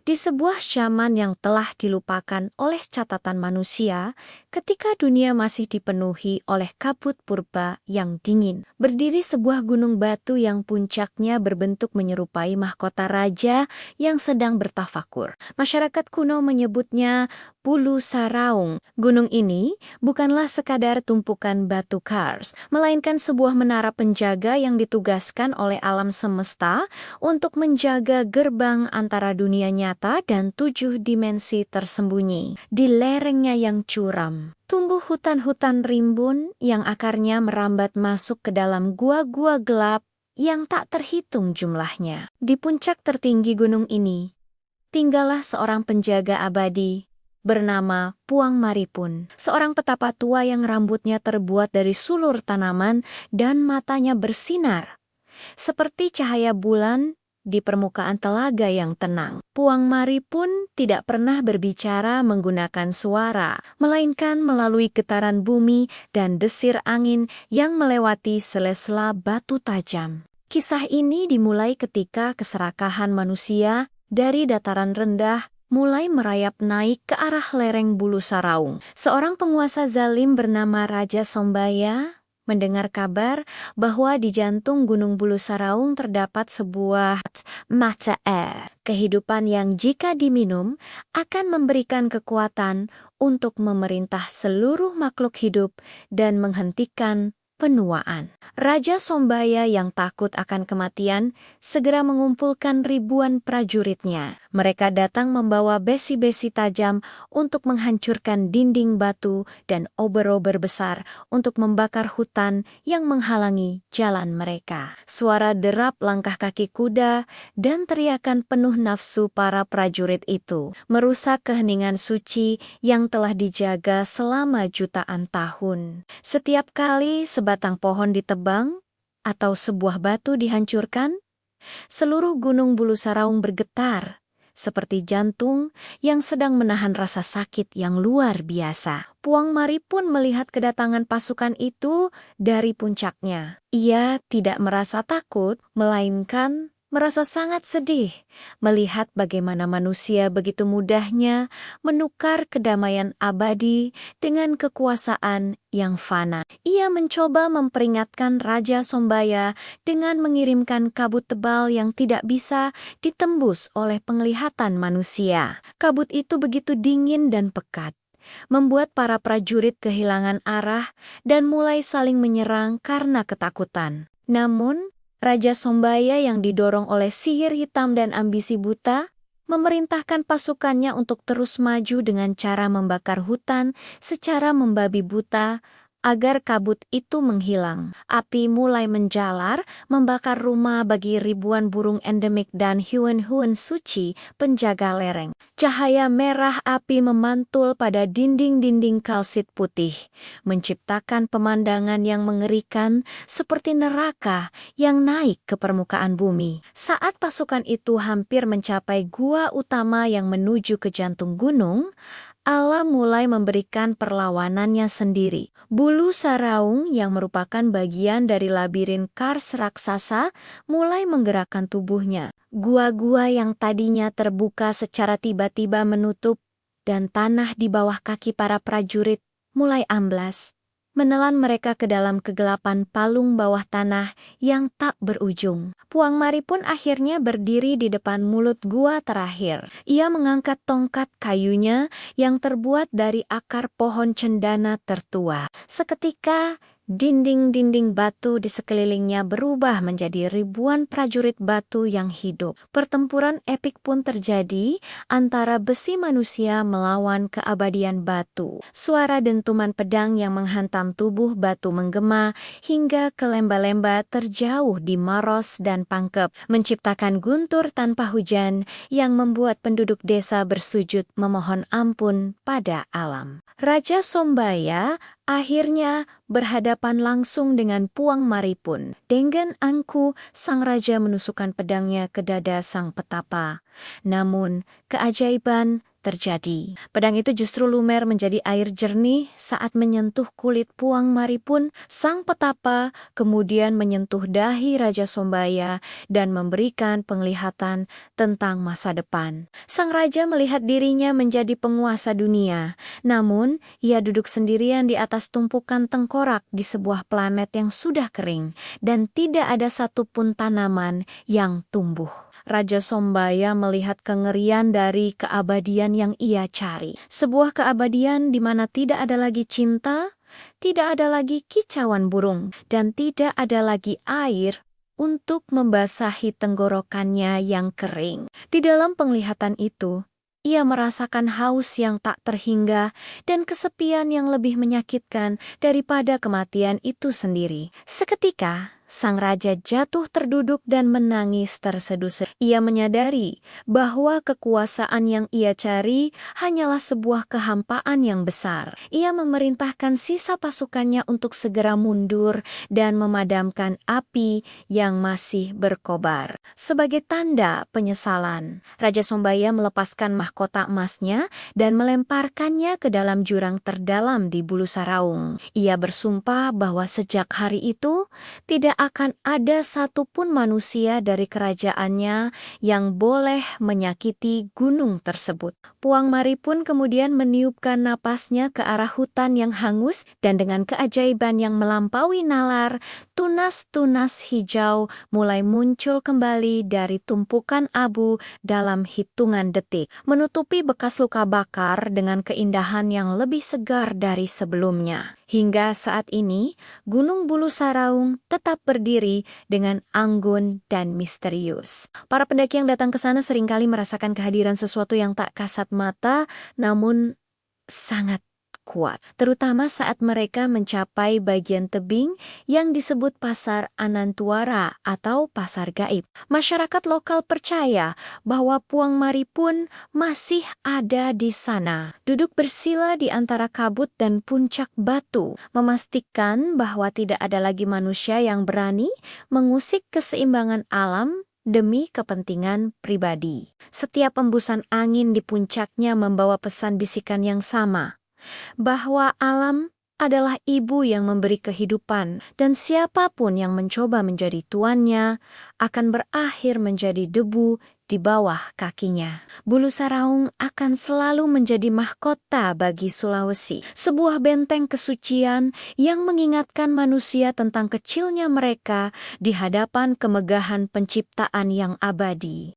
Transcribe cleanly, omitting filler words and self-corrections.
Di sebuah zaman yang telah dilupakan oleh catatan manusia, ketika dunia masih dipenuhi oleh kabut purba yang dingin, berdiri sebuah gunung batu yang puncaknya berbentuk menyerupai mahkota raja yang sedang bertafakur. Masyarakat kuno menyebutnya Bulu Saraung. Gunung ini bukanlah sekadar tumpukan batu kars, melainkan sebuah menara penjaga yang ditugaskan oleh alam semesta untuk menjaga gerbang antara dunia nyata dan 7 dimensi tersembunyi. Di lerengnya yang curam, tumbuh hutan-hutan rimbun yang akarnya merambat masuk ke dalam gua-gua gelap yang tak terhitung jumlahnya. Di puncak tertinggi gunung ini, tinggallah seorang penjaga abadi bernama Puang Maripun, seorang petapa tua yang rambutnya terbuat dari sulur tanaman dan matanya bersinar seperti cahaya bulan di permukaan telaga yang tenang. Puang Maripun tidak pernah berbicara menggunakan suara, melainkan melalui getaran bumi dan desir angin yang melewati sela-sela batu tajam. Kisah ini dimulai ketika keserakahan manusia dari dataran rendah mulai merayap naik ke arah lereng Bulu Saraung. Seorang penguasa zalim bernama Raja Sombaya mendengar kabar bahwa di jantung Gunung Bulu Saraung terdapat sebuah mata air, kehidupan yang jika diminum akan memberikan kekuatan untuk memerintah seluruh makhluk hidup dan menghentikan penuaan. Raja Sombaya yang takut akan kematian segera mengumpulkan ribuan prajuritnya. Mereka datang membawa besi-besi tajam untuk menghancurkan dinding batu dan ober-ober besar untuk membakar hutan yang menghalangi jalan mereka. Suara derap langkah kaki kuda dan teriakan penuh nafsu para prajurit itu merusak keheningan suci yang telah dijaga selama jutaan tahun. Setiap kali sebatang pohon ditebang atau sebuah batu dihancurkan, seluruh gunung Bulu Saraung bergetar seperti jantung yang sedang menahan rasa sakit yang luar biasa. Puang Maripun melihat kedatangan pasukan itu dari puncaknya. Ia tidak merasa takut, melainkan merasa sangat sedih melihat bagaimana manusia begitu mudahnya menukar kedamaian abadi dengan kekuasaan yang fana. Ia mencoba memperingatkan Raja Sombaya dengan mengirimkan kabut tebal yang tidak bisa ditembus oleh penglihatan manusia. Kabut itu begitu dingin dan pekat, membuat para prajurit kehilangan arah dan mulai saling menyerang karena ketakutan. Namun, Raja Sombaya yang didorong oleh sihir hitam dan ambisi buta, memerintahkan pasukannya untuk terus maju dengan cara membakar hutan secara membabi buta agar kabut itu menghilang. Api mulai menjalar, membakar rumah bagi ribuan burung endemik dan hiuen-hiuen suci penjaga lereng. Cahaya merah api memantul pada dinding-dinding kalsit putih, menciptakan pemandangan yang mengerikan seperti neraka yang naik ke permukaan bumi. Saat pasukan itu hampir mencapai gua utama yang menuju ke jantung gunung, Allah mulai memberikan perlawanannya sendiri. Bulu Saraung yang merupakan bagian dari labirin kars raksasa mulai menggerakkan tubuhnya. Gua-gua yang tadinya terbuka secara tiba-tiba menutup dan tanah di bawah kaki para prajurit mulai amblas, menelan mereka ke dalam kegelapan palung bawah tanah yang tak berujung. Puang Maripun akhirnya berdiri di depan mulut gua terakhir. Ia mengangkat tongkat kayunya yang terbuat dari akar pohon cendana tertua. Seketika, dinding-dinding batu di sekelilingnya berubah menjadi ribuan prajurit batu yang hidup. Pertempuran epik pun terjadi antara besi manusia melawan keabadian batu. Suara dentuman pedang yang menghantam tubuh batu menggema hingga ke lemba-lemba terjauh di Maros dan Pangkep, menciptakan guntur tanpa hujan yang membuat penduduk desa bersujud memohon ampun pada alam. Raja Sombaya akhirnya berhadapan langsung dengan Puang Maripun. Dengan angkuh, sang raja menusukkan pedangnya ke dada sang petapa. Namun, keajaiban terjadi. Pedang itu justru lumer menjadi air jernih saat menyentuh kulit Puang Maripun, sang petapa, kemudian menyentuh dahi Raja Sombaya dan memberikan penglihatan tentang masa depan. Sang raja melihat dirinya menjadi penguasa dunia, namun ia duduk sendirian di atas tumpukan tengkorak di sebuah planet yang sudah kering dan tidak ada satupun tanaman yang tumbuh. Raja Sombaya melihat kengerian dari keabadian yang ia cari. Sebuah keabadian di mana tidak ada lagi cinta, tidak ada lagi kicauan burung, dan tidak ada lagi air untuk membasahi tenggorokannya yang kering. Di dalam penglihatan itu, ia merasakan haus yang tak terhingga dan kesepian yang lebih menyakitkan daripada kematian itu sendiri. Seketika, sang raja jatuh terduduk dan menangis terseduh-seduh. Ia menyadari bahwa kekuasaan yang ia cari hanyalah sebuah kehampaan yang besar. Ia memerintahkan sisa pasukannya untuk segera mundur dan memadamkan api yang masih berkobar. Sebagai tanda penyesalan, Raja Sombaya melepaskan mahkota emasnya dan melemparkannya ke dalam jurang terdalam di Bulu Saraung. Ia bersumpah bahwa sejak hari itu tidak akan ada satupun manusia dari kerajaannya yang boleh menyakiti gunung tersebut. Puang Maripun kemudian meniupkan napasnya ke arah hutan yang hangus dan dengan keajaiban yang melampaui nalar, tunas-tunas hijau mulai muncul kembali dari tumpukan abu dalam hitungan detik, menutupi bekas luka bakar dengan keindahan yang lebih segar dari sebelumnya. Hingga saat ini, Gunung Bulu Saraung tetap berdiri dengan anggun dan misterius. Para pendaki yang datang ke sana seringkali merasakan kehadiran sesuatu yang tak kasat mata, namun sangat kuat, terutama saat mereka mencapai bagian tebing yang disebut Pasar Anantuara atau Pasar Gaib. Masyarakat lokal percaya bahwa Puang Maripun masih ada di sana, duduk bersila di antara kabut dan puncak batu, memastikan bahwa tidak ada lagi manusia yang berani mengusik keseimbangan alam demi kepentingan pribadi. Setiap embusan angin di puncaknya membawa pesan bisikan yang sama, bahwa alam adalah ibu yang memberi kehidupan dan siapapun yang mencoba menjadi tuannya akan berakhir menjadi debu di bawah kakinya. Bulu Saraung akan selalu menjadi mahkota bagi Sulawesi, sebuah benteng kesucian yang mengingatkan manusia tentang kecilnya mereka di hadapan kemegahan penciptaan yang abadi.